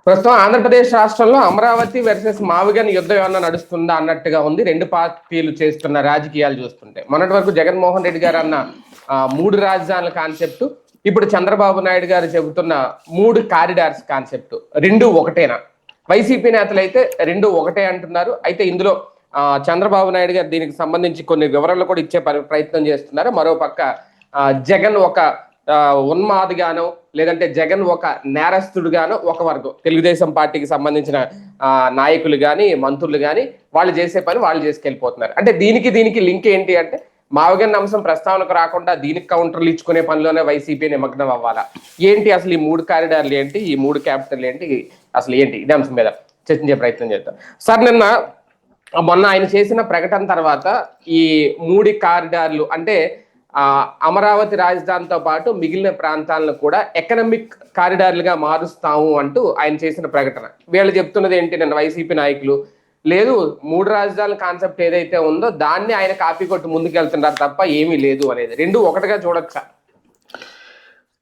ప్రస్తుతం ఆంధ్రప్రదేశ్ రాష్ట్రంలో అమరావతి వర్సెస్ మావిగన్ యుద్ధం ఏమన్నా నడుస్తుందా అన్నట్టుగా ఉంది. రెండు పార్టీలు చేస్తున్న రాజకీయాలు చూస్తుంటే మొన్నటి వరకు జగన్మోహన్ రెడ్డి గారు అన్న మూడు రాజధానుల కాన్సెప్ట్, ఇప్పుడు చంద్రబాబు నాయుడు గారు చెబుతున్న మూడు కారిడార్స్ కాన్సెప్ట్ రెండు ఒకటేనా? వైసీపీ నేతలు అయితే రెండు ఒకటే అంటున్నారు. అయితే ఇందులో చంద్రబాబు నాయుడు గారు దీనికి సంబంధించి కొన్ని వివరాలు కూడా ఇచ్చే ప్రయత్నం చేస్తున్నారు. మరో పక్క జగన్ ఒక ఉన్మాదిగానో లేదంటే జగన్ ఒక నేరస్తుడుగానో ఒక వర్గం తెలుగుదేశం పార్టీకి సంబంధించిన నాయకులు కానీ మంత్రులు కానీ వాళ్ళు చేసే పని వాళ్ళు చేసుకెళ్ళిపోతున్నారు. అంటే దీనికి లింక్ ఏంటి అంటే మావిగన్ అంశం ప్రస్తావనకు రాకుండా దీనికి కౌంటర్లు ఇచ్చుకునే పనిలోనే వైసీపీ నిమగ్నం అవ్వాలా ఏంటి? అసలు ఈ మూడు కారిడార్లు ఏంటి, ఈ మూడు క్యాపిటల్ ఏంటి, అసలు ఏంటి? ఇదే అంశం మీద చర్చించే ప్రయత్నం చేద్దాం. సార్, మొన్న ఆయన చేసిన ప్రకటన తర్వాత ఈ మూడు కారిడార్లు అంటే అమరావతి రాజధానితో పాటు మిగిలిన ప్రాంతాలను కూడా ఎకనామిక్ కారిడార్లుగా మారుస్తాము అంటూ ఆయన చేసిన ప్రకటన. వీళ్ళు చెప్తున్నది ఏంటి? నిన్న వైసీపీ నాయకులు లేదు, మూడు రాజధానుల కాన్సెప్ట్ ఏదైతే ఉందో దాన్ని ఆయన కాపీ కొట్టి ముందుకెళ్తున్నారు తప్ప ఏమీ లేదు అనేది. రెండు ఒకటిగా చూడొచ్చా?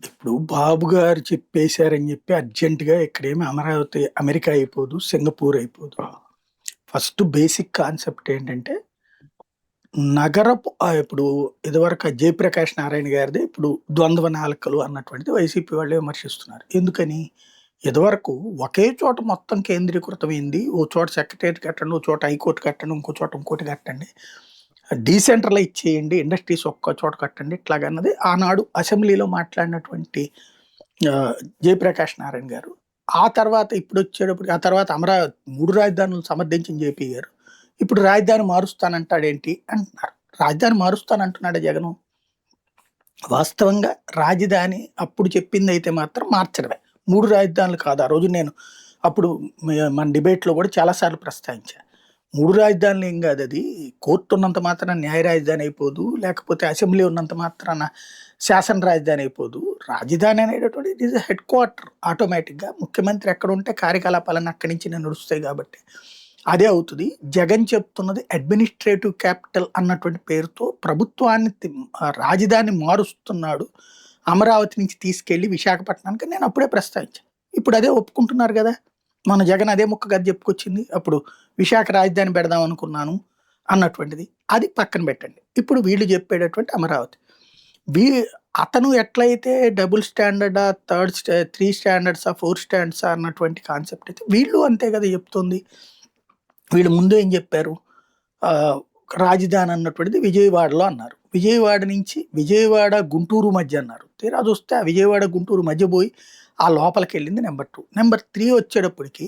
ఇప్పుడు బాబు గారు చెప్పేశారని చెప్పి అర్జెంటుగా ఇక్కడేమి అమరావతి అమెరికా అయిపోదు, సింగపూర్ అయిపోదు. ఫస్ట్ బేసిక్ కాన్సెప్ట్ ఏంటంటే నగరపు ఇప్పుడు ఇదివరకు జయప్రకాష్ నారాయణ గారిది ఇప్పుడు ద్వంద్వ నాలుకలు అన్నటువంటిది వైసీపీ వాళ్ళే విమర్శిస్తున్నారు. ఎందుకని? ఇదివరకు ఒకే చోట మొత్తం కేంద్రీకృతమైంది. ఓ చోట సెక్రటేరియట్ కట్టండి, ఓ చోట హైకోర్టు కట్టండి, ఇంకో చోట ఇంకోటి కట్టండి, డీసెంట్రలైజ్ చేయండి, ఇండస్ట్రీస్ ఒక్క చోట కట్టండి, ఇట్లాగన్నది ఆనాడు అసెంబ్లీలో మాట్లాడినటువంటి జయప్రకాష్ నారాయణ గారు. ఆ తర్వాత ఇప్పుడు వచ్చేటప్పుడు ఆ తర్వాత అమరావతి మూడు రాజధానులు సమర్థించిన జేపీ గారు ఇప్పుడు రాజధాని మారుస్తానంటాడేంటి అంటున్నారు. రాజధాని మారుస్తానంటున్నాడు జగను. వాస్తవంగా రాజధాని అప్పుడు చెప్పింది అయితే మాత్రం మార్చడమే, మూడు రాజధానులు కాదు. ఆ రోజు నేను అప్పుడు మన డిబేట్లో కూడా చాలాసార్లు ప్రస్తావించాను. మూడు రాజధానులు ఏం కాదు, అది కోర్టు ఉన్నంత మాత్రాన న్యాయ రాజధాని అయిపోదు, లేకపోతే అసెంబ్లీ ఉన్నంత మాత్రాన శాసన రాజధాని అయిపోదు. రాజధాని అనేటటువంటి ఇట్ ఈజ్ హెడ్ క్వార్టర్. ఆటోమేటిక్గా ముఖ్యమంత్రి ఎక్కడ ఉంటే కార్యకలాపాలన్నీ అక్కడి నుంచి నడుస్తాయి కాబట్టి అదే అవుతుంది. జగన్ చెప్తున్నది అడ్మినిస్ట్రేటివ్ క్యాపిటల్ అన్నటువంటి పేరుతో ప్రభుత్వాన్ని రాజధాని మారుస్తున్నాడు, అమరావతి నుంచి తీసుకెళ్లి విశాఖపట్నానికి. నేను అప్పుడే ప్రస్తావించాను. ఇప్పుడు అదే ఒప్పుకుంటున్నారు కదా. మన జగన్ అదే ముక్క గది చెప్పుకొచ్చింది. అప్పుడు విశాఖ రాజధాని పెడదాం అనుకున్నాను అన్నటువంటిది అది పక్కన పెట్టండి. ఇప్పుడు వీళ్ళు చెప్పేటటువంటి అమరావతి, అతను ఎట్లయితే డబుల్ స్టాండర్డా, త్రీ స్టాండర్డ్సా, 4 స్టాండర్డ్సా అన్నటువంటి కాన్సెప్ట్ అయితే వీళ్ళు అంతే కదా చెప్తుంది. వీళ్ళు ముందు ఏం చెప్పారు? రాజధాని అన్నటువంటిది విజయవాడలో అన్నారు. విజయవాడ నుంచి విజయవాడ గుంటూరు మధ్య అన్నారు. తీరా చూస్తే ఆ విజయవాడ గుంటూరు మధ్య పోయి ఆ లోపలికి వెళ్ళింది నెంబర్ 2. నెంబర్ 3 వచ్చేటప్పటికి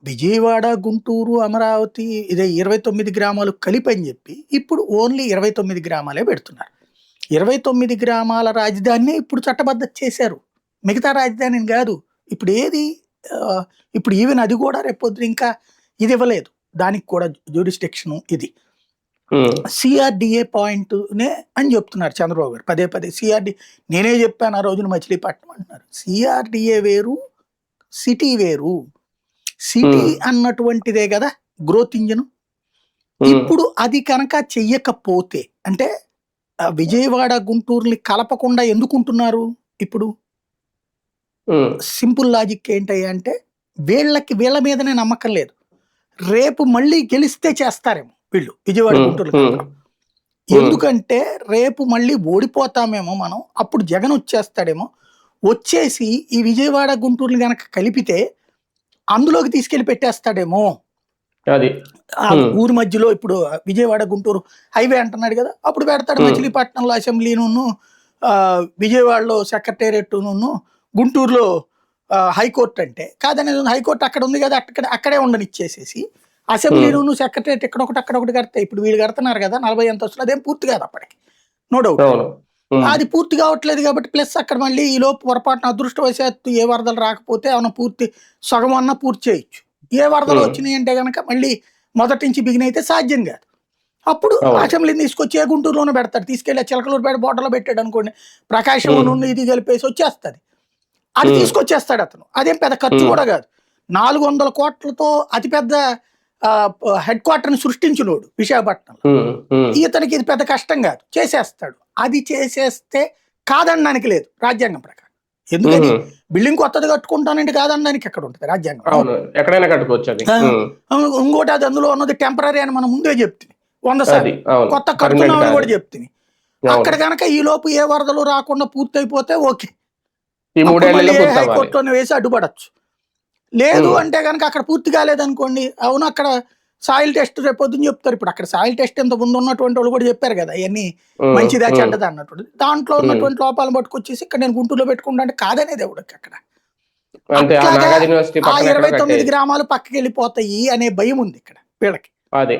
విజయవాడ గుంటూరు అమరావతి ఇదే 29 గ్రామాలు కలిపి అని చెప్పి ఇప్పుడు ఓన్లీ 29 గ్రామాలే పెడుతున్నారు. 29 గ్రామాల రాజధానిని ఇప్పుడు చట్టబద్ధత చేశారు, మిగతా రాజధానిని కాదు. ఇప్పుడు ఏది ఇప్పుడు ఈవెన్ అది కూడా రేపొద్దు ఇంకా ఇది ఇవ్వలేదు, దానికి కూడా జ్యూరిస్డిక్షన్ ఇది సిఆర్డిఏ పాయింట్నే అని చెప్తున్నారు చంద్రబాబు గారు పదే పదే. నేనే చెప్పాను ఆ రోజున మచిలీపట్నం అంటున్నారు. సిఆర్డిఏ వేరు, సిటీ వేరు. సిటీ అన్నటువంటిదే కదా గ్రోత్ ఇంజన్. ఇప్పుడు అది కనుక చెయ్యకపోతే అంటే విజయవాడ గుంటూరుని కలపకుండా ఎందుకుంటున్నారు? ఇప్పుడు సింపుల్ లాజిక్ ఏంటయ్యా అంటే వీళ్ళ మీదనే నమ్మకం లేదు. రేపు మళ్ళీ గెలిస్తే చేస్తారేమో వీళ్ళు విజయవాడ గుంటూరు. ఎందుకంటే రేపు మళ్ళీ ఓడిపోతామేమో మనం, అప్పుడు జగన్ వచ్చేస్తాడేమో, వచ్చేసి ఈ విజయవాడ గుంటూరుని గనక కలిపితే అందులోకి తీసుకెళ్లి పెట్టేస్తాడేమో. ఊరి మధ్యలో ఇప్పుడు విజయవాడ గుంటూరు హైవే అంటున్నాడు కదా, అప్పుడు పెడతాడు మచిలీపట్నంలో అసెంబ్లీను, విజయవాడలో సెక్రటేరియట్, గుంటూరులో హైకోర్టు. అంటే కాదని హైకోర్టు అక్కడ ఉంది కదా, అక్కడే ఉండనిచ్చేసేసి అసెంబ్లీను సెక్రటేరియట్ ఎక్కడొకటి అక్కడొకటి కడతాయి. ఇప్పుడు వీళ్ళు కడుతున్నారు కదా 40 అంతస్తులు, అదేం పూర్తి కాదు అప్పటికి, నో డౌట్. అది పూర్తి కావట్లేదు కాబట్టి ప్లస్ అక్కడ మళ్ళీ ఈ లోపు పొరపాటున అదృష్టవశాత్తు ఏ వరదలు రాకపోతే ఏమన్నా పూర్తి సగం అన్నా పూర్తి చేయొచ్చు. ఏ వరదలు వచ్చినాయి అంటే కనుక మళ్ళీ మొదటి నుంచి బిగిన్ అయితే సాధ్యం కాదు. అప్పుడు అసెంబ్లీని తీసుకొచ్చి ఏ గుంటూరులోనే పెడతాడు, తీసుకెళ్ళి చిలకలూరుపేట బోర్డర్లో పెట్టాడు అనుకోండి, ప్రకాశం నుండి ఇది కలిపేసి వచ్చేస్తుంది, అది తీసుకొచ్చేస్తాడు అతను. అదేం పెద్ద ఖర్చు కూడా కాదు. 400 కోట్లతో అతిపెద్ద హెడ్ క్వార్టర్ని సృష్టించినోడు విశాఖపట్నంలో. ఇతనికి ఇది పెద్ద కష్టం కాదు, చేసేస్తాడు. అది చేసేస్తే కాదనడానికి లేదు రాజ్యాంగం ప్రకారం. ఎందుకని ఉమ్. బిల్డింగ్ కొత్తది కట్టుకుంటానంటే కాదనడానికి ఎక్కడ ఉంటుంది రాజ్యాంగం. అవును, ఎక్కడైనా కట్టుకోవచ్చు అది. ఇంకోటి అది అందులో ఉన్నది టెంపరీ అని మనం ముందే చెప్తుంది 100 సార్లు. అది అవును, కొత్త పర్మనెంట్ కడుతున్నామని కాదు. కూడా చెప్తుంది. అవును, అక్కడ కనుక ఈ లోపు ఏ వరదలు రాకుండా పూర్తయిపోతే ఓకే, ఈ అప్పుడు మళ్ళీ మూడేళ్లలో ఏ పూర్తవ్వాలి. హైకోర్టులోనే వేసి అడ్డుపడచ్చు. లేదు ఉమ్. అంటే కనుక అక్కడ పూర్తి కాలేదనుకోండి, అవును అక్కడ సాయిల్ టెస్ట్ రేపు పొద్దున్న చెప్తారు. ఇప్పుడు అక్కడ సాయిల్ టెస్ట్ ఇంత ముందు ఉన్నటువంటి వాళ్ళు కూడా చెప్పారు కదా, ఇవన్నీ ఉమ్. మంచిదా ఉమ్. చెడ్డదా అన్నట్టు. దాంట్లో ఉమ్. ఉన్నటువంటి లోపాలను పట్టుకొచ్చేసి ఇక్కడ నేను గుంటూరులో పెట్టుకుంటా అంటే కాదనేది ఎవరికి అక్కడ. అంటే ఆ అట్లాగా నాగార్జున యూనివర్సిటీ ఆ పక్కన ఎక్కడో 29 కట్టేది గ్రామాలు పక్కకి వెళ్ళిపోతాయి అనే భయం ఉంది ఇక్కడ వీళ్ళకి. అదే.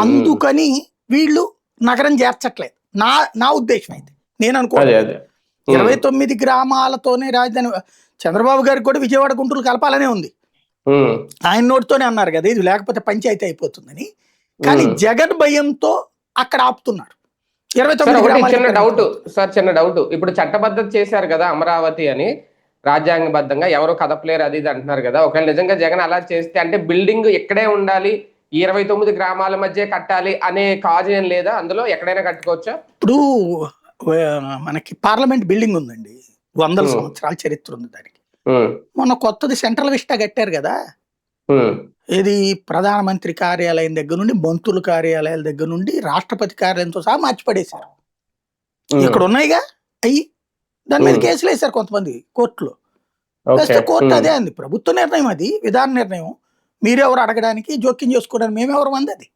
అందుకని వీళ్ళు నగరం చేర్చట్లేదు. నా నా ఉద్దేశం అయితే నేను అదే అనుకోవడం అదే. ఉమ్. 29 గ్రామాలతోనే రాజధాని. చంద్రబాబు గారికి కూడా విజయవాడ గుంటూరు కలపాలనే ఉంది. ఉమ్. ఆయన నోటితోనే అన్నారు కదా ఇది లేకపోతే పంచాయతీ అయిపోతుందని. కానీ ఉమ్. జగన్ భయంతో అక్కడ ఆపుతున్నారు. సార్ 29 ఒకటి గ్రామాలకి చిన్న పరిమితం డౌట్, అవుతుంది. సార్ చిన్న డౌట్. ఇప్పుడు చట్టబద్ధత చేశారు కదా అమరావతి అని, రాజ్యాంగబద్ధంగా ఎవరు కదపలేరు అది ఇది అంటున్నారు కదా. ఒకవేళ నిజంగా జగన్ అలా చేస్తే అంటే బిల్డింగ్ ఇక్కడే ఉండాలి, ఈ 29 గ్రామాల మధ్య కట్టాలి అనే కాజ్ ఏం లేదా? అందులో ఎక్కడైనా కట్టుకోవచ్చా? ఇప్పుడు మనకి పార్లమెంట్ బిల్డింగ్ ఉందండి, వందల ఉమ్. సంవత్సరాల చరిత్ర ఉంది దానికి. ఉమ్. మొన్న కొత్తది సెంట్రల్ విస్టా కట్టారు కదా, ఉమ్. ఇది ప్రధానమంత్రి కార్యాలయం దగ్గర నుండి మంత్రుల కార్యాలయాల దగ్గర నుండి రాష్ట్రపతి కార్యాలయంతో సహా మార్చి పడేశారు. ఉమ్. ఇక్కడ ఉన్నాయిగా అయ్యి, దాని మీద ఉమ్. కేసులు వేశారు కొంతమంది కోర్టులో. ఓకే. వేస్తే కోర్టు ఉమ్. అదే అంది, ప్రభుత్వ నిర్ణయం అది, విధాన నిర్ణయం, మీరెవరు అడగడానికి, జోక్యం చేసుకోవడానికి మేమెవరు మంది అది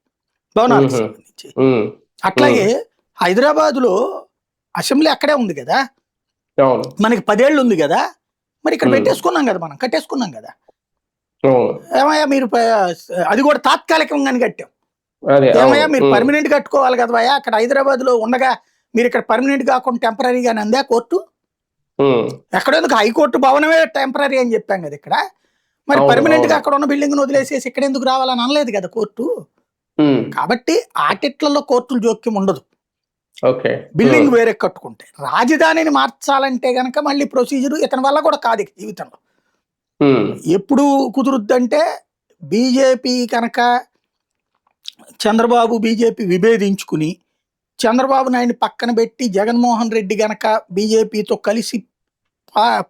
భవనాలకు ఉహు. సంబంధించి. ఉమ్. అట్లాగే హైదరాబాదులో అసెంబ్లీ అక్కడే ఉంది కదా, అవును. మనకి 10 ఏళ్ళు ఉంది కదా, మరి ఇక్కడ ఉమ్. పెట్టేసుకున్నాం కదా, మనం కట్టేసుకున్నాం కదా. అవును. ఏమయ్యా మీరు అది కూడా తాత్కాలికంగానే కట్టాం. అదే అవును. ఏమయ్యా మీరు ఉమ్. పర్మనెంట్ కట్టుకోవాలి కదా భయ్యా, అక్కడ హైదరాబాద్ లో ఉండగా మీరు ఇక్కడ పర్మనెంట్ కాకుండా టెంపరీగానే అందా కోర్టు. ఉమ్. ఎక్కడెందుకు హైకోర్టు భవనమే టెంపరీ అని చెప్పాం కదా ఇక్కడ. మరి అవును. పర్మనెంట్ గా అవును. అక్కడ ఉన్న బిల్డింగ్ వదిలేసేసి ఇక్కడ ఎందుకు రావాలని అనలేదు కదా కోర్టు. ఉమ్. కాబట్టి ఆటిట్లలో కోర్టులు జోక్యం ఉండదు, ఓకే. బిల్డింగ్ వేరే కట్టుకుంటే. రాజధానిని మార్చాలంటే గనక మళ్ళీ ప్రొసీజర్ ఇతని వల్ల కూడా కాదు ఇక జీవితంలో. ఉమ్. ఎప్పుడు కుదురుద్దంటే బీజేపీ కనుక చంద్రబాబు బీజేపీ విభేదించుకుని చంద్రబాబు నాయుడిని పక్కన పెట్టి జగన్మోహన్ రెడ్డి గనక బీజేపీతో కలిసి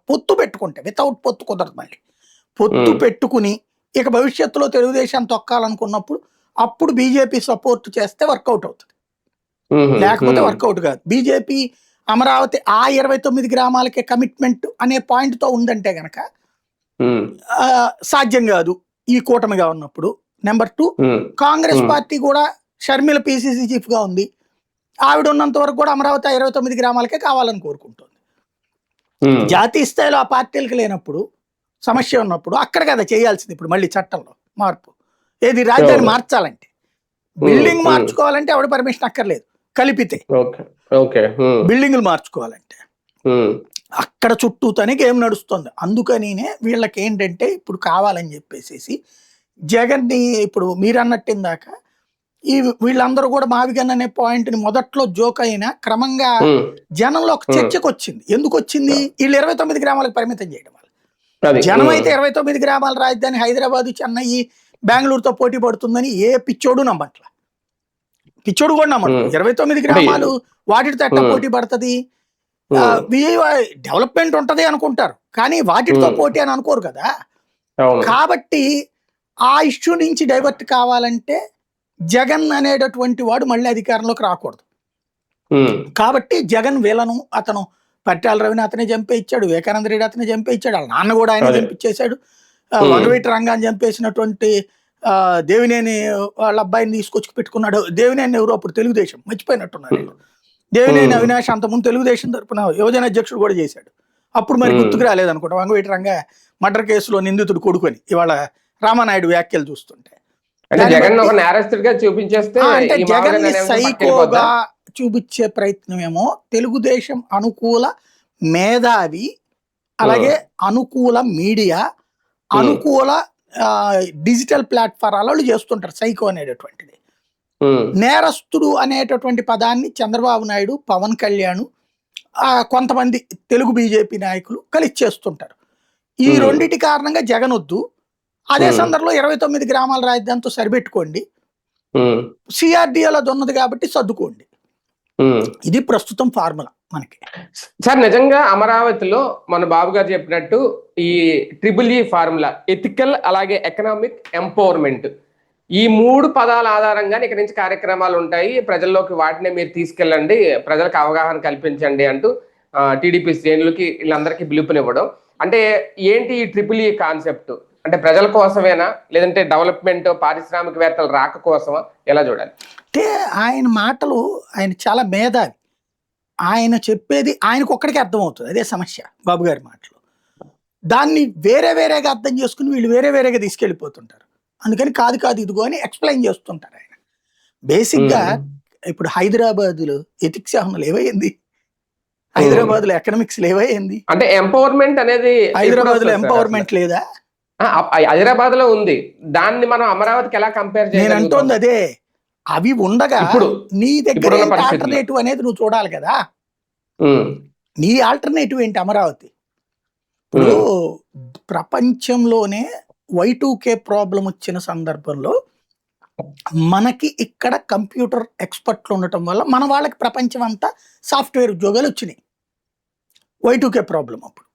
పొత్తు పెట్టుకుంటే, వితౌట్ పొత్తు కుదరదు మళ్ళీ, పొత్తు ఉమ్. పెట్టుకుని ఇక భవిష్యత్తులో తెలుగుదేశాన్ని తొక్కాలనుకున్నప్పుడు అప్పుడు బీజేపీ సపోర్ట్ చేస్తే వర్కౌట్ అవుతుంది, ఉహు. లేకపోతే ఉమ్. వర్కౌట్ కాదు. బీజేపీ అమరావతి ఆ 29 గ్రామాలకే కమిట్మెంట్ అనే పాయింట్ తో ఉందంటే గనక ఉమ్. సాధ్యం కాదు ఈ కూటమిగా ఉన్నప్పుడు. నెంబర్ 2, ఉమ్. కాంగ్రెస్ ఉమ్. పార్టీ కూడా షర్మిల పిసిసి చీఫ్ గా ఉంది, ఆవిడ ఉన్నంత వరకు కూడా అమరావతి 29 గ్రామాలకే కావాలని కోరుకుంటుంది. ఉమ్. జాతీయ స్థాయిలో ఆ పార్టీలకు లేనప్పుడు, సమస్య ఉన్నప్పుడు అక్కడ కదా చేయాల్సింది. ఇప్పుడు మళ్ళీ చట్టంలో మార్పు ఏది, రాజధాని అవును. మార్చాలంటే, ఉమ్. బిల్డింగ్ ఉమ్. మార్చుకోవాలంటే ఎవడ పర్మిషన్ అక్కర్లేదు, కలిపితే ఓకే. ఓకే. ఉమ్. బిల్డింగ్లు మార్చుకోవాలంటే ఉమ్. అక్కడ చుట్టూతోనే గేమ్ నడుస్తుంది. అందుకనినే వీళ్ళకి ఏంటంటే ఇప్పుడు కావాలని చెప్పేసి జగన్ని, ఇప్పుడు మీరు అన్నట్టు ఇందాక ఈ వీళ్ళందరూ కూడా మావిగన్ అనే పాయింట్ ని మొదట్లో జోక్ అయినా క్రమంగా ఉమ్. జనంలో ఒక ఉమ్. చర్చకు వచ్చింది. ఎందుకు వచ్చింది? వీళ్ళు 29 గ్రామాలకు పరిమితం చేయడం వల్ల. అది. జనం ఉమ్. అయితే 29 గ్రామాల రాజధాని హైదరాబాద్, చెన్నై, బెంగళూరుతో పోటీ పడుతుందని ఏ పిచ్చోడు నమ్మట్ల. పిచ్చోడు కూడా నమ్మడు. ఉమ్. 29 అంటే గ్రామాలు వాటితో ఎట్లా ఉమ్. పోటీ పడుతుంది? ఉమ్. డెవలప్మెంట్ ఉంటది అనుకుంటారు, కానీ వాటితో ఉమ్. పోటీ అని అనుకోరు కదా. అవును. కాబట్టి ఆ ఇష్యూ నుంచి డైవర్ట్ కావాలంటే జగన్ అనేటటువంటి వాడు మళ్ళీ అధికారంలోకి రాకూడదు. ఉమ్. కాబట్టి జగన్ విలను, అతను పట్టాల రవిని అతనే చంపేయించాడు, వివేకానంద రెడ్డి అతనే చంపేయించాడు, వాళ్ళ నాన్న కూడా ఆయన అదే. చంపించేశాడు. ఉమ్. వంగవీటి రంగాన్ని చంపేసినటువంటి దేవినేని వాళ్ళ అబ్బాయిని తీసుకొచ్చి పెట్టుకున్నాడు. దేవినేని ఎవరు అప్పుడు తెలుగుదేశం, మర్చిపోయినట్టున్నారు వీళ్ళు. దేవినేని ఉమ్. అవినాష్ అంతకుముందు తెలుగుదేశం తరపున యువజన అధ్యక్షుడు కూడా చేశాడు. అప్పుడు మరి ఉమ్. గుర్తుకు రాలేదనుకుంటా వంగవీటి రంగా మర్డర్ కేసులో నిందితుడు కొడుకుని. ఇవాళ రామానాయుడు వ్యాఖ్యలు చూస్తుంటే అంటే దాన్ని జగన్ బట్టి ఒక నేరస్తుడిగా చూపించేస్తే అంటే ఈ జగన్ మామూలుగా ని అనే అంశం పక్కకి వెళ్ళిపోద్దా? సైకోగా చూపించే ప్రయత్నమేమో తెలుగుదేశం అనుకూల మేధావి, అలాగే అనుకూల మీడియా, ఉమ్. అనుకూల డిజిటల్ ప్లాట్ఫారాలు చేస్తుంటారు సైకో అనేటటువంటిది. ఉమ్. నేరస్తుడు అనేటటువంటి పదాన్ని చంద్రబాబు నాయుడు, పవన్ కళ్యాణ్, కొంతమంది తెలుగు బీజేపీ నాయకులు కలిసి చేస్తుంటారు. ఈ ఉమ్. రెండిటి కారణంగా జగన్ వద్దు. అదే ఉమ్. సందర్భంలో 29 గ్రామాల రాజధానితో సరిపెట్టుకోండి, ఉమ్. సిఆర్డిఏలో ఉన్నది కాబట్టి సర్దుకోండి. ఉమ్. ఇది ప్రస్తుతం ఫార్ములా. మనకి. సార్ నిజంగా అమరావతిలో మన బాబు గారు చెప్పినట్టు ఈ ట్రిపుల్ ఈ ఫార్ములా ఎథికల్ అలాగే ఎకనామిక్ ఎంపవర్మెంట్ ఈ 3 పదాల ఆధారంగానే ఇక్కడ నుంచి కార్యక్రమాలు ఉంటాయి, ప్రజల్లోకి వాటినే మీరు తీసుకెళ్ళండి, ప్రజలకు అవగాహన కల్పించండి అంటూ టీడీపీ శ్రేణులకి వీళ్ళందరికీ పిలుపునివ్వడం. అంటే ఏంటి ఈ ట్రిపుల్ ఈ కాన్సెప్ట్? అంటే ప్రజల కోసమేనా, లేదంటే డెవలప్మెంట్ పారిశ్రామికవేత్తల రాక కోసమా, ఎలా చూడాలి? అంటే ఆయన మాటలు, ఆయన చాలా మేధావి. ఆయన చెప్పేది ఆయనకు ఒక్కడికి అర్థమవుతుంది. అదే సమస్య బాబు గారి మాటలు. దాన్ని వేరే వేరేగా అర్థం చేసుకుని వీళ్ళు వేరే వేరేగా తీసుకెళ్ళిపోతుంటారు. అందుకని కాదు కాదు ఇదిగో అని ఎక్స్ప్లెయిన్ చేస్తుంటారు ఆయన. బేసిక్గా ఇప్పుడు హైదరాబాద్లో ఎథిక్స్ ఏమన్నా ఏమైంది? హైదరాబాద్లో ఎకనామిక్స్ ఏమైంది? అంటే ఎంపవర్మెంట్ అనేది హైదరాబాద్లో ఎంపవర్మెంట్ లేదా? హైదరాబాద్ లో ఉంది, దాన్ని మనం అమరావతికి ఎలా కంపేర్ నేను చేయాలి? అంటోంది అదే. అవి ఉండగా ఇప్పుడు నీ దగ్గర ఇప్పుడున్న పరిస్థితుల్లో. ఆల్టర్నేటివ్ అనేది నువ్వు చూడాలి కదా. నీ ఆల్టర్నేటివ్ ఏంటి అమరావతి? ఇప్పుడు ప్రపంచంలోనే Y2K ప్రాబ్లం వచ్చిన సందర్భంలో మనకి ఇక్కడ కంప్యూటర్ ఎక్స్పర్ట్లు ఉండటం వల్ల మన వాళ్ళకి ప్రపంచం అంతా సాఫ్ట్వేర్ ఉద్యోగాలు వచ్చినాయి. Y2K ప్రాబ్లం అప్పుడు.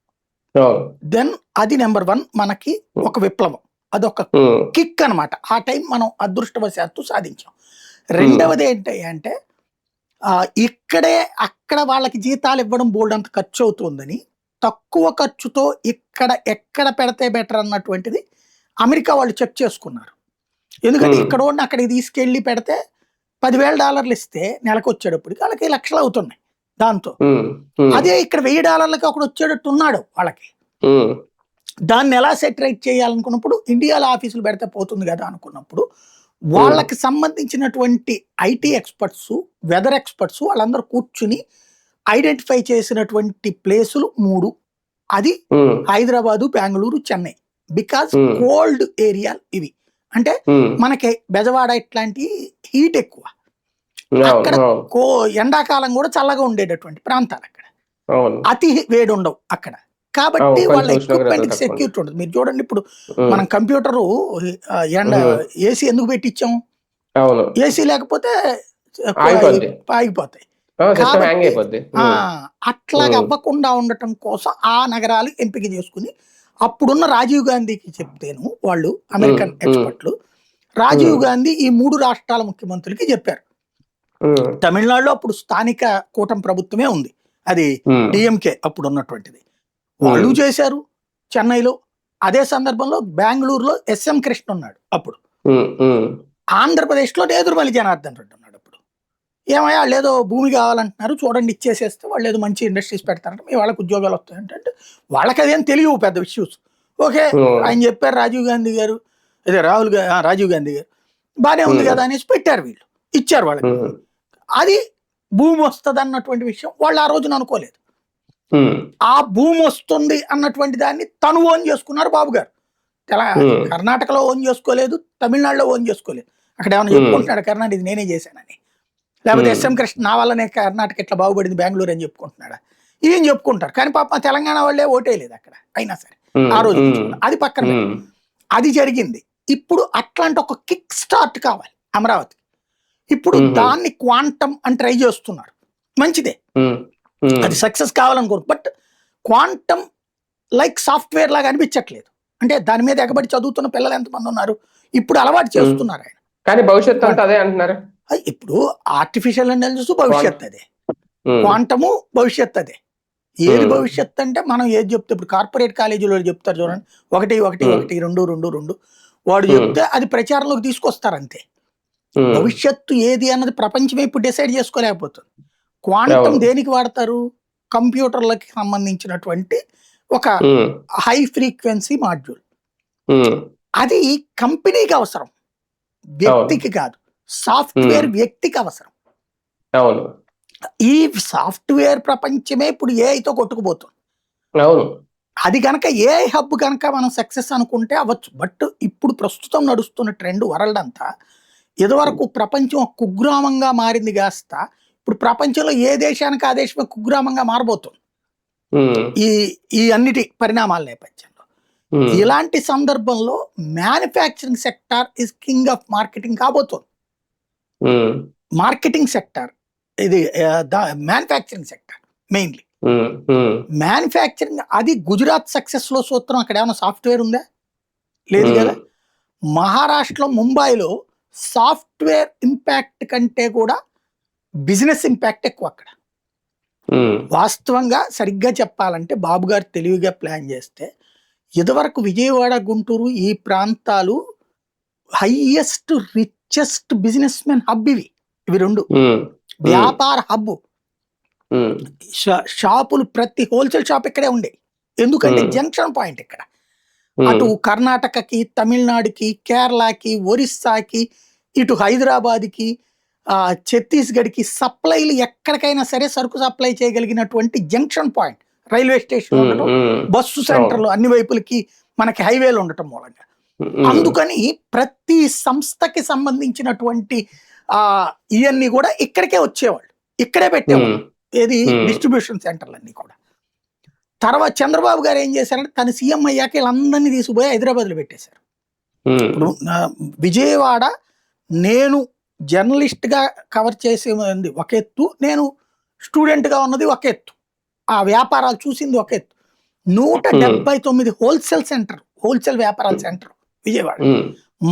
దెన్ అది నెంబర్ 1 మనకి ఒక విప్లవం, అదొక కిక్ అన్నమాట. ఆ టైం మనం అదృష్టవశాత్తు సాధించాం. రెండవది ఏంటి అంటే ఇక్కడే అక్కడ వాళ్ళకి జీతాలు ఇవ్వడం బోల్డ్ అంత ఖర్చు అవుతుందని తక్కువ ఖర్చుతో ఎక్కడ పెడితే బెటర్ అన్నటువంటిది అమెరికా వాళ్ళు చెక్ చేసుకున్నారు. ఎందుకంటే ఇక్కడ ఉన్న అక్కడికి తీసుకెళ్ళి పెడితే $10,000 ఇస్తే నెలకు వచ్చేటప్పటికి వాళ్ళకి లక్షలు అవుతున్నాయి దాంతో. అదే ఇక్కడ $1,000 అక్కడ వచ్చేటట్టు ఉన్నాడు వాళ్ళకి. దాన్ని ఎలా సెటరేట్ చేయాలనుకున్నప్పుడు ఇండియాలో ఆఫీసులు పెడితే పోతుంది కదా అనుకున్నప్పుడు వాళ్ళకి సంబంధించినటువంటి ఐటీ ఎక్స్పర్ట్స్, వెదర్ ఎక్స్పర్ట్స్ వాళ్ళందరూ కూర్చుని ఐడెంటిఫై చేసినటువంటి ప్లేసులు 3. అది Hyderabad, Bengaluru, Chennai. Because cold area ఇవి. అంటే మనకి బెజవాడ ఇట్లాంటి హీట్ ఎక్కువ, అక్కడ ఎండాకాలం కూడా చల్లగా ఉండేటటువంటి ప్రాంతాలు అక్కడ. అతి వేడి ఉండవు అక్కడ. కాబట్టి వాళ్ళ ఎక్విప్మెంట్ సెక్యూరిటీ ఉంటుంది. మీరు చూడండి, ఇప్పుడు మనం కంప్యూటరు ఏసీ ఎందుకు పెట్టించాం? ఏసీ లేకపోతే ఆగిపోతాయి. అట్లాగా అవ్వకుండా ఉండటం కోసం ఆ నగరాలు ఎంపిక చేసుకుని అప్పుడున్న రాజీవ్ గాంధీకి చెప్తేను వాళ్ళు అమెరికన్ ఎక్స్పర్ట్లు రాజీవ్ గాంధీ ఈ 3 రాష్ట్రాల ముఖ్యమంత్రులకి చెప్పారు. తమిళనాడులో అప్పుడు స్థానిక కూటమి ప్రభుత్వమే ఉంది, అది డిఎంకే అప్పుడు ఉన్నటువంటిది. వాళ్ళు చేశారు చెన్నైలో. అదే సందర్భంలో బెంగళూరులో SM కృష్ణ ఉన్నాడు అప్పుడు. ఆంధ్రప్రదేశ్లో నేదురుమల్లి జనార్దన్ రెడ్డి ఉన్నాడు అప్పుడు. ఏమయ్యా వాళ్ళు ఏదో భూమి కావాలంటున్నారు, చూడండి ఇచ్చేసేస్తే వాళ్ళు ఏదో మంచి ఇండస్ట్రీస్ పెడతారంటే మీ వాళ్ళకి ఉద్యోగాలు వస్తాయంటే వాళ్ళకి అదేం తెలియవు పెద్ద ఇష్యూస్. ఓకే ఆయన చెప్పారు రాజీవ్ గాంధీ గారు, అదే రాజీవ్ గాంధీ గారు బాగానే ఉంది కదా అనేసి పెట్టారు, వీళ్ళు ఇచ్చారు వాళ్ళకి. అది భూమి వస్తుంది అన్నటువంటి విషయం వాళ్ళు ఆ రోజున అనుకోలేదు. ఆ భూమి వస్తుంది అన్నటువంటి దాన్ని తను ఓన్ చేసుకున్నారు బాబు గారు. కర్ణాటకలో ఓన్ చేసుకోలేదు, తమిళనాడులో ఓన్ చేసుకోలేదు. అక్కడ ఏమైనా చెప్పుకుంటున్నాడు కర్ణాటక ఇది నేనే చేశానని, లేకపోతే SM కృష్ణ నా వల్లనే కర్ణాటక ఇట్లా బాగుపడింది బెంగళూరు అని చెప్పుకుంటున్నాడా? ఏం చెప్పుకుంటారు, కానీ పాప తెలంగాణ వాళ్ళే ఓటేయలేదు అక్కడ. అయినా సరే ఆ రోజు అది పక్కన అది జరిగింది. ఇప్పుడు అట్లాంటి ఒక కిక్ స్టార్ట్ కావాలి అమరావతి. ఇప్పుడు దాన్ని క్వాంటమ్ అని ట్రై చేస్తున్నారు, మంచిదే, అది సక్సెస్ కావాలనుకోరు. బట్ క్వాంటమ్ లైక్ సాఫ్ట్వేర్ లాగా అనిపించట్లేదు. అంటే దాని మీద ఎగబడి చదువుతున్న పిల్లలు ఎంతమంది ఉన్నారు, ఇప్పుడు అలవాటు చేస్తున్నారు ఆయన. కానీ భవిష్యత్తు అంతా అదే అంటున్నారు. ఇప్పుడు ఆర్టిఫిషియల్ ఇంటెలిజెన్స్ భవిష్యత్ అదే, క్వాంటము భవిష్యత్ అదే. ఏది భవిష్యత్ అంటే మనం ఏది చెప్తే ఇప్పుడు కార్పొరేట్ కాలేజీలో చెప్తారు చూడండి, 1 1 1 2 2 2 వాడు చెప్తే అది ప్రచారంలోకి తీసుకొస్తారు అంతే. భవిష్యత్తు ఏది అన్నది ప్రపంచమే ఇప్పుడు డిసైడ్ చేసుకోలేకపోతుంది. క్వాంటమ్ దేనికి వాడతారు? కంప్యూటర్లకి సంబంధించినటువంటి ఒక హై ఫ్రీక్వెన్సీ మాడ్యూల్. అది కంపెనీకి అవసరం, వ్యక్తికి కాదు. సాఫ్ట్వేర్ వ్యక్తికి అవసరం. ఈ సాఫ్ట్వేర్ ప్రపంచమే ఇప్పుడు ఏఐతో కొట్టుకుపోతుంది. అది కనుక ఏఐ హబ్ కనుక మనం సక్సెస్ అనుకుంటే అవ్వచ్చు. బట్ ఇప్పుడు ప్రస్తుతం నడుస్తున్న ట్రెండ్ వరల్డ్ అంతా ఇదివరకు ప్రపంచం కుగ్రామంగా మారింది కాస్త ఇప్పుడు ప్రపంచంలో ఏ దేశానికి ఆ దేశమే కుగ్రామంగా మారబోతుంది ఈ అన్నిటి పరిణామాల నేపథ్యంలో. ఇలాంటి సందర్భంలో manufacturing sector is king of marketing కాబోతుంది. మార్కెటింగ్ సెక్టార్ ఇది మ్యానుఫ్యాక్చరింగ్ సెక్టార్, మెయిన్లీ. ఉమ్, ఉమ్, మ్యానుఫ్యాక్చరింగ్ అది గుజరాత్ సక్సెస్ లో సూత్రం. అక్కడ ఏమైనా సాఫ్ట్వేర్ ఉందా? లేదు కదా. మహారాష్ట్రలో ముంబైలో సాఫ్ట్వేర్ ఇంపాక్ట్ కంటే కూడా బిజినెస్ ఇంపాక్ట్ ఎక్కువ అక్కడ. ఉమ్, వాస్తవంగా సరిగ్గా చెప్పాలంటే బాబు గారు తెలివిగా ప్లాన్ చేస్తే ఇదివరకు విజయవాడ, గుంటూరు ఈ ప్రాంతాలు highest richest business men hub ఇవి రెండు. ఉమ్, వ్యాపార హబ్. ఉమ్, షాపులు ప్రతి హోల్సేల్ షాప్ ఇక్కడే ఉండే. ఎందుకంటే Hmm. జంక్షన్ పాయింట్ ఇక్కడ. ఉమ్, అటు కర్ణాటకకి, తమిళనాడుకి, కేరళకి, ఒరిస్సాకి, ఇటు హైదరాబాద్కి, ఛత్తీస్గఢ్కి సప్లైలు ఎక్కడికైనా సరే సరుకు సప్లై చేయగలిగినటువంటి జంక్షన్ పాయింట్. రైల్వే స్టేషన్ ఉమ్, ఉండటం, ఉమ్, బస్సు సెంటర్లు అన్ని వైపులకి మనకి హైవేలు ఉండటం మూలంగా. ఉమ్, అందుకని ప్రతి సంస్థకి సంబంధించినటువంటి ఇవన్నీ కూడా ఇక్కడికే వచ్చేవాళ్ళు, ఇక్కడే పెట్టేవాళ్ళు. ఏది డిస్ట్రిబ్యూషన్ సెంటర్లన్నీ కూడా. తర్వాత చంద్రబాబు గారు ఏం చేశారంటే తను సీఎం అయ్యాక వీళ్ళందరినీ తీసుకుపోయి హైదరాబాద్లో పెట్టేశారు. ఇప్పుడు విజయవాడ నేను జర్నలిస్ట్గా కవర్ చేసేది ఒక ఎత్తు, నేను స్టూడెంట్గా ఉన్నది ఒక ఎత్తు, ఆ వ్యాపారాలు చూసింది ఒక ఎత్తు. 179 హోల్సేల్ వ్యాపారాల సెంటర్ విజయవాడ.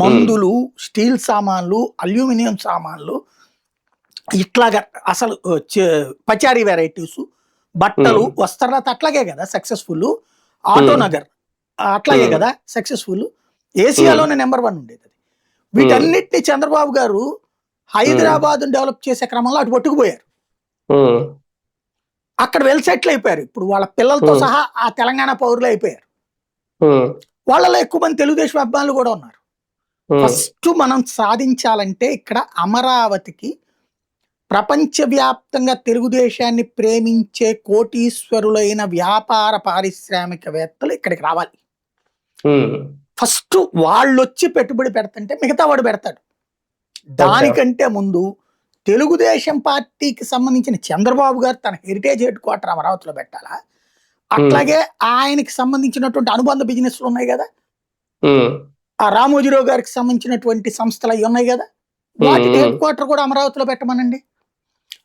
మందులు, స్టీల్ సామాన్లు, అల్యూమినియం సామాన్లు, ఇట్లాగా అసలు పచారీ వెరైటీస్, బట్టలు, వస్త్రలత అట్లాగే కదా సక్సెస్ఫుల్. ఆటో నగర్ అట్లాగే కదా సక్సెస్ఫుల్. ఏసియాలోనే నెంబర్ 1 ఉండేది అది. వీటన్నిటిని చంద్రబాబు గారు హైదరాబాద్ డెవలప్ చేసే క్రమంలో అటు పట్టుకుపోయారు. అక్కడ వెల్ సెటిల్ అయిపోయారు. ఇప్పుడు వాళ్ళ పిల్లలతో సహా ఆ తెలంగాణ పౌరులు అయిపోయారు. వాళ్ళలో ఎక్కువ మంది తెలుగుదేశం అభిమానులు కూడా ఉన్నారు. ఫస్ట్ మనం సాధించాలంటే ఇక్కడ అమరావతికి ప్రపంచవ్యాప్తంగా తెలుగుదేశాన్ని ప్రేమించే కోటీశ్వరులైన వ్యాపార పారిశ్రామికవేత్తలు ఇక్కడికి రావాలి. ఫస్ట్ వాళ్ళు వచ్చి పెట్టుబడి పెడతంటే మిగతా వాడు పెడతాడు. దానికంటే ముందు తెలుగుదేశం పార్టీకి సంబంధించిన చంద్రబాబు గారు తన హెరిటేజ్ హెడ్ క్వార్టర్ అమరావతిలో పెట్టాలా, అట్లాగే ఆయనకి సంబంధించినటువంటి అనుబంధ బిజినెస్లు ఉన్నాయి కదా, ఆ రామోజీరావు గారికి సంబంధించినటువంటి సంస్థలు అవి ఉన్నాయి కదా, వాటి హెడ్ క్వార్టర్ కూడా అమరావతిలో పెట్టమనండి.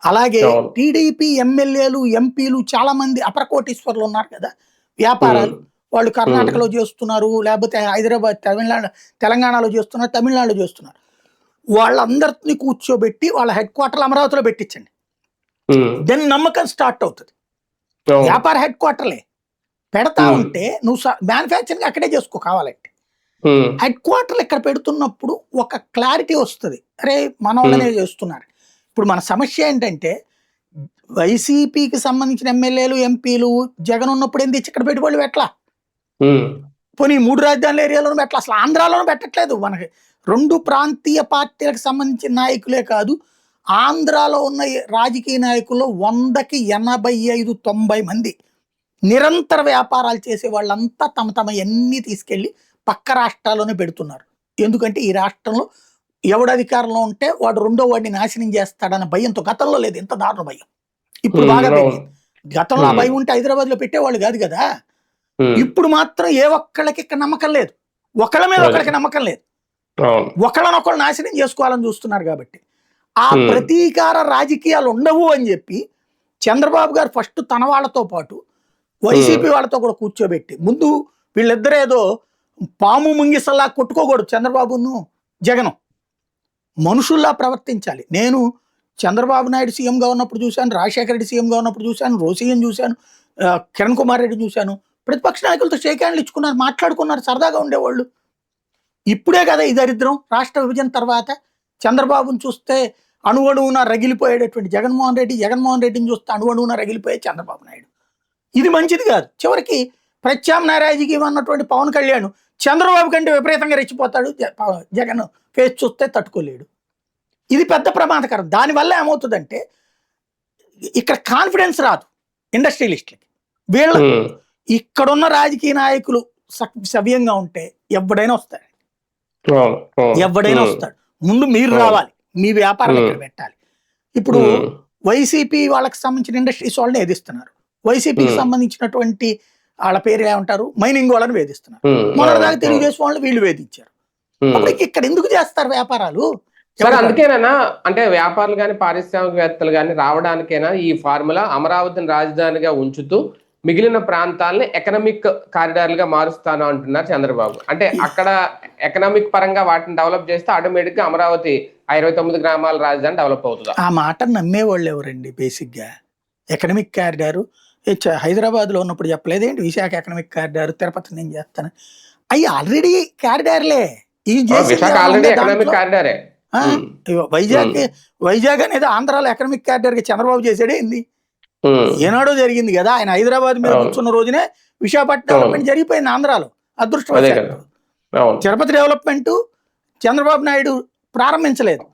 అలాగే టీడీపీ ఎమ్మెల్యేలు, ఎంపీలు చాలా మంది అపరకోటీశ్వర్లు ఉన్నారు కదా, వ్యాపారాలు. వాళ్ళు కర్ణాటకలో చేస్తున్నారు, లేకపోతే హైదరాబాద్, తెలంగాణలో చేస్తున్నారు, తమిళనాడులో చేస్తున్నారు. వాళ్ళందరినీ కూర్చోబెట్టి వాళ్ళ హెడ్ క్వార్టర్లు అమరావతిలో పెట్టించండి. దెన్ నమ్మకం స్టార్ట్ అవుతుంది. వ్యాపార హెడ్ క్వార్టర్లే పెడతా ఉంటే నువ్వు మ్యానుఫ్యాక్చరింగ్ అక్కడే చేసుకో కావాలంటే. హెడ్ క్వార్టర్లు ఇక్కడ పెడుతున్నప్పుడు ఒక క్లారిటీ వస్తుంది, అరే మన వాళ్ళనే చేస్తున్నారు. ఇప్పుడు మన సమస్య ఏంటంటే వైసీపీకి సంబంధించిన ఎమ్మెల్యేలు, ఎంపీలు జగన్ ఉన్నప్పుడు ఏం తెచ్చి ఇక్కడ పెట్టుబడులు పెట్టలా. పోనీ 3 రాజధానుల ఏరియాలోనూ పెట్టలా, అసలు ఆంధ్రాలోనూ పెట్టట్లేదు. మనకి 2 ప్రాంతీయ పార్టీలకు సంబంధించిన నాయకులే కాదు, ఆంధ్రాలో ఉన్న రాజకీయ నాయకుల్లో 100కి 85-90 మంది నిరంతర వ్యాపారాలు చేసే వాళ్ళంతా తమ ఎన్ని తీసుకెళ్లి పక్క రాష్ట్రాల్లోనే పెడుతున్నారు. ఎందుకంటే ఈ రాష్ట్రంలో ఎవడు అధికారంలో ఉంటే వాడు రెండో వాడిని నాశనం చేస్తాడన్న భయంతో. గతంలో లేదు ఇంత దారుణ భయం, ఇప్పుడు బాగా పెరిగింది. గతంలో ఆ భయం ఉంటే హైదరాబాద్లో పెట్టేవాళ్ళు కాదు కదా. ఇప్పుడు మాత్రం ఏ ఒక్కళ్ళకి ఇక్కడ నమ్మకం లేదు, ఒకళ్ళ మీద ఒకళ్ళకి నమ్మకం లేదు, ఒకళ్ళనొకళ్ళు నాశనం చేసుకోవాలని చూస్తున్నారు. కాబట్టి ఆ ప్రతీకార రాజకీయాలు ఉండవు అని చెప్పి చంద్రబాబు గారు ఫస్ట్ తన వాళ్ళతో పాటు వైసీపీ వాళ్ళతో కూడా కూర్చోబెట్టి, ముందు వీళ్ళిద్దరు ఏదో పాము ముంగిసల్లా కొట్టుకోకూడదు, చంద్రబాబును జగను మనుషుల్లా ప్రవర్తించాలి. నేను చంద్రబాబు నాయుడు సీఎంగా ఉన్నప్పుడు చూశాను, రాజశేఖర రెడ్డి సీఎంగా ఉన్నప్పుడు చూశాను, రోసయ్యను చూశాను, కిరణ్ కుమార్ రెడ్డి చూశాను. ప్రతిపక్ష నాయకులతో షేక్ హ్యాండ్లు ఇచ్చుకున్నారు, మాట్లాడుకున్నారు, సరదాగా ఉండేవాళ్ళు. ఇప్పుడే కదా ఈ దరిద్రం. రాష్ట్ర విభజన తర్వాత చంద్రబాబును చూస్తే అణువణువున రగిలిపోయేటటువంటి జగన్మోహన్ రెడ్డిని చూస్తే అణువణువున రగిలిపోయే చంద్రబాబు నాయుడు. ఇది మంచిది కాదు. చివరికి ప్రత్యామ్నాయ రాజకీయం అన్నటువంటి పవన్ కళ్యాణ్ చంద్రబాబు కంటే విపరీతంగా రెచ్చిపోతాడు, జగన్ ఫేస్ చూస్తే తట్టుకోలేడు. ఇది పెద్ద ప్రమాదకరం. దానివల్ల ఏమవుతుందంటే ఇక్కడ కాన్ఫిడెన్స్ రాదు ఇండస్ట్రియలిస్టులకి. వీళ్ళ ఇక్కడున్న రాజకీయ నాయకులు సవ్యంగా ఉంటే ఎవడైనా వస్తాడు, ఎవడైనా వస్తాడు. ముందు మీరు రావాలి, మీ వ్యాపారాలు ఇక్కడ పెట్టాలి. ఇప్పుడు వైసీపీ వాళ్ళకి సంబంధించిన ఇండస్ట్రీస్ వాళ్ళని వేధిస్తున్నారు, వైసీపీకి సంబంధించినటువంటి వాళ్ళ పేరు ఏమంటారు మైనింగ్ వాళ్ళని వేధిస్తున్నారు. మొన్నటిదాకా తెలుగుదేశం వాళ్ళు వీళ్ళు వేధించారు. అప్పుడు ఇక్కడ ఎందుకు చేస్తారు వ్యాపారాలు? సార్ అందుకేనా అంటే వ్యాపారులు కానీ పారిశ్రామికవేత్తలు కానీ రావడానికైనా ఈ ఫార్ములా అమరావతిని రాజధానిగా ఉంచుతూ మిగిలిన ప్రాంతాలని ఎకనామిక్ కారిడార్లుగా మారుస్తాను అంటున్నారు చంద్రబాబు. అంటే అక్కడ ఎకనామిక్ పరంగా వాటిని డెవలప్ చేస్తే ఆటోమేటిక్ గా అమరావతి 29 గ్రామాల రాజధాని డెవలప్ అవుతుంది. ఆ మాట నమ్మేవాళ్ళు ఎవరండి? బేసిక్ గా ఎకనామిక్ కారిడారు హైదరాబాద్ లో ఉన్నప్పుడు చెప్పలేదేంటి? విశాఖ ఎకనామిక్ కారిడార్, తిరుపతి నేను చేస్తాను, అవి ఆల్రెడీ కారిడార్లే. విశాఖ ఆల్రెడీ ఎకనామిక్ కారిడారే. వైజాగ్ అనేది ఆంధ్రాలో ఎకనామిక్ కారిడార్ చంద్రబాబు చేసాడే ఏంది? ఏనాడో జరిగింది కదా. ఆయన హైదరాబాద్ మీద కూర్చున్న రోజునే విశాఖపట్నం డెవలప్మెంట్ జరిగిపోయింది ఆంధ్రాలో. అదృష్టవశాత్తు తిరుపతి డెవలప్మెంట్ చంద్రబాబు నాయుడు ప్రారంభించలేదు.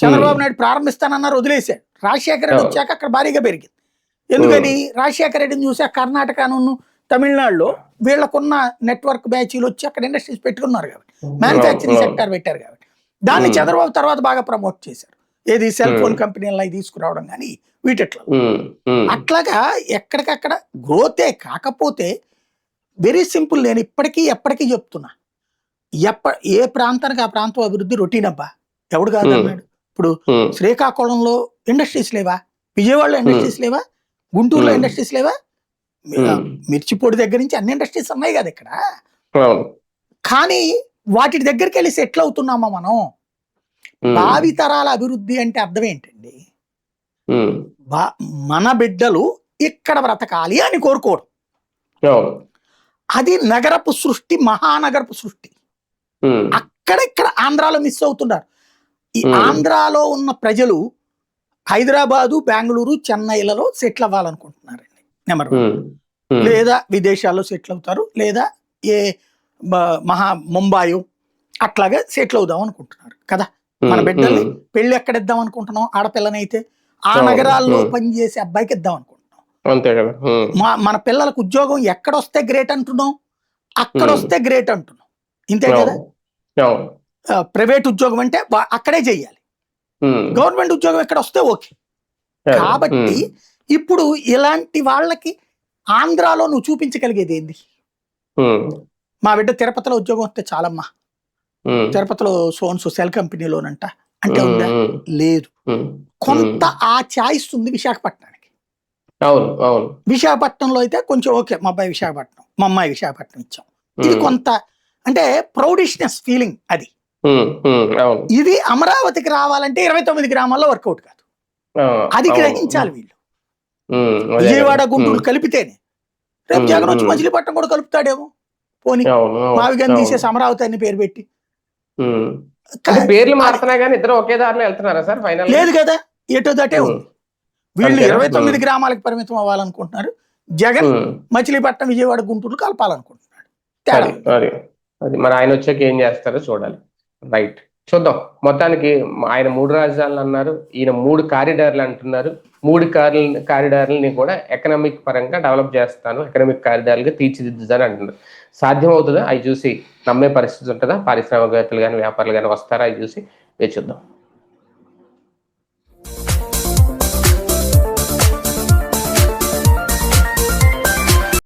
చంద్రబాబు నాయుడు ప్రారంభిస్తానన్నారు, వదిలేశాడు. రాజశేఖర రెడ్డి వచ్చాక అక్కడ భారీగా పెరిగింది. ఎందుకని? రాజశేఖర రెడ్డిని చూసి కర్ణాటకను తమిళనాడులో వీళ్ళకున్న నెట్వర్క్ బ్యాచీలు వచ్చి అక్కడ ఇండస్ట్రీస్ పెట్టుకున్నారు కాబట్టి, మ్యానుఫ్యాక్చరింగ్ సెక్టర్ పెట్టారు కాబట్టి దాన్ని చంద్రబాబు తర్వాత బాగా ప్రమోట్ చేశారు. ఏది సెల్ ఫోన్ కంపెనీలు తీసుకురావడం కానీ వీటిట్లో. అట్లాగా ఎక్కడికక్కడ గ్రోతే. కాకపోతే వెరీ సింపుల్, నేను ఇప్పటికీ ఎప్పటికీ చెప్తున్నా, ఏ ప్రాంతానికి ఆ ప్రాంతం అభివృద్ధి రొటీన్ అబ్బా, ఎవడు కాదు అన్నాడు. ఇప్పుడు శ్రీకాకుళంలో ఇండస్ట్రీస్ లేవా? విజయవాడలో ఇండస్ట్రీస్ లేవా? గుంటూరులో ఇండస్ట్రీస్ లేవా? మిర్చిపొడి దగ్గర నుంచి అన్ని ఇండస్ట్రీస్ ఉన్నాయి కదా ఇక్కడ. కానీ వాటి దగ్గరికి వెళ్ళి సెటిల్ అవుతున్నామా మనం? భావితరాల అభివృద్ధి అంటే అర్థం ఏంటండి? మన బిడ్డలు ఇక్కడ బ్రతకాలి అని కోరుకోవడం. అది నగరపు సృష్టి, మహానగరపు సృష్టి. అక్కడెక్కడ ఆంధ్రాలో మిస్ అవుతున్నారు. ఈ ఆంధ్రాలో ఉన్న ప్రజలు హైదరాబాదు, బెంగళూరు, చెన్నైలలో సెటిల్ అవ్వాలనుకుంటున్నారండి. నెంబర్ 1. లేదా విదేశాల్లో సెటిల్ అవుతారు, లేదా ఏ ముంబాయో అట్లాగే సెటిల్ అవుదాం అనుకుంటున్నారు కదా. మన బిడ్డల్ని పెళ్లి ఎక్కడ ఇద్దాం అనుకుంటున్నాం? ఆడపిల్లనైతే ఆ నగరాల్లో పనిచేసే అబ్బాయికి ఇద్దాం అనుకుంటున్నాం. మన పిల్లలకు ఉద్యోగం ఎక్కడొస్తే గ్రేట్ అంటున్నాం, అక్కడొస్తే గ్రేట్ అంటున్నాం. ఇంతే కదా. ప్రైవేట్ ఉద్యోగం అంటే అక్కడే చెయ్యాలి, గవర్నమెంట్ ఉద్యోగం ఎక్కడ వస్తే ఓకే. కాబట్టి ఇప్పుడు ఇలాంటి వాళ్ళకి ఆంధ్రాలో నువ్వు చూపించగలిగేది ఏంది? మా బిడ్డ తిరుపతిలో ఉద్యోగం వస్తే చాలమ్మా, తిరుపతిలో సోన్స్ సెల్ కంపెనీలోనంట అంటే ఉందా? లేదు. కొంత ఆ ఛాయిస్ ఉంది విశాఖపట్నానికి. విశాఖపట్నంలో అయితే కొంచెం ఓకే, మా అబ్బాయి విశాఖపట్నం, మా అమ్మాయి విశాఖపట్నం ఇచ్చాం. ఇది కొంత అంటే ప్రౌడిష్నెస్ ఫీలింగ్ అది. ఇది అమరావతికి రావాలంటే 29 గ్రామాల్లో వర్కౌట్ కాదు. అది గ్రహించాలి వీళ్ళు. విజయవాడ, గుంటూరు కలిపితేనే. రేపు జగన్ వచ్చి మచిలీపట్నం కూడా కలుపుతాడేమో. పోనీ మావిగాని తీసేసి అమరావతి అని పేరు పెట్టి. పేర్లు మారుతున్నా కానీ ఇద్దరు ఒకే దారిలో వెళ్తున్నారా సార్? ఫైనల్ లేదు కదా, ఎటో దటే ఉంది. వీళ్ళు 29 గ్రామాలకు పరిమితం అవ్వాలనుకుంటున్నారు. జగన్ మచిలీపట్నం, విజయవాడ, గుంటూరు కలపాలనుకుంటున్నాడు. అది మరి ఆయన వచ్చాక ఏం చేస్తారో చూడాలి. రైట్, చూద్దాం. మొత్తానికి ఆయన 3 రాజధానులు అన్నారు, ఈయన 3 కారిడార్లు అంటున్నారు. 3 కారిడార్లని కూడా ఎకనామిక్ పరంగా డెవలప్ చేస్తాను, ఎకనామిక్ కారిడార్లుగా తీర్చిదిద్దుతాను అంటున్నారు. సాధ్యం అవుతుందా? అవి చూసి నమ్మే పరిస్థితి ఉంటుందా? పారిశ్రామికవేత్తలు కానీ వ్యాపారులు కానీ వస్తారా? అవి చూసి వేచి చూద్దాం.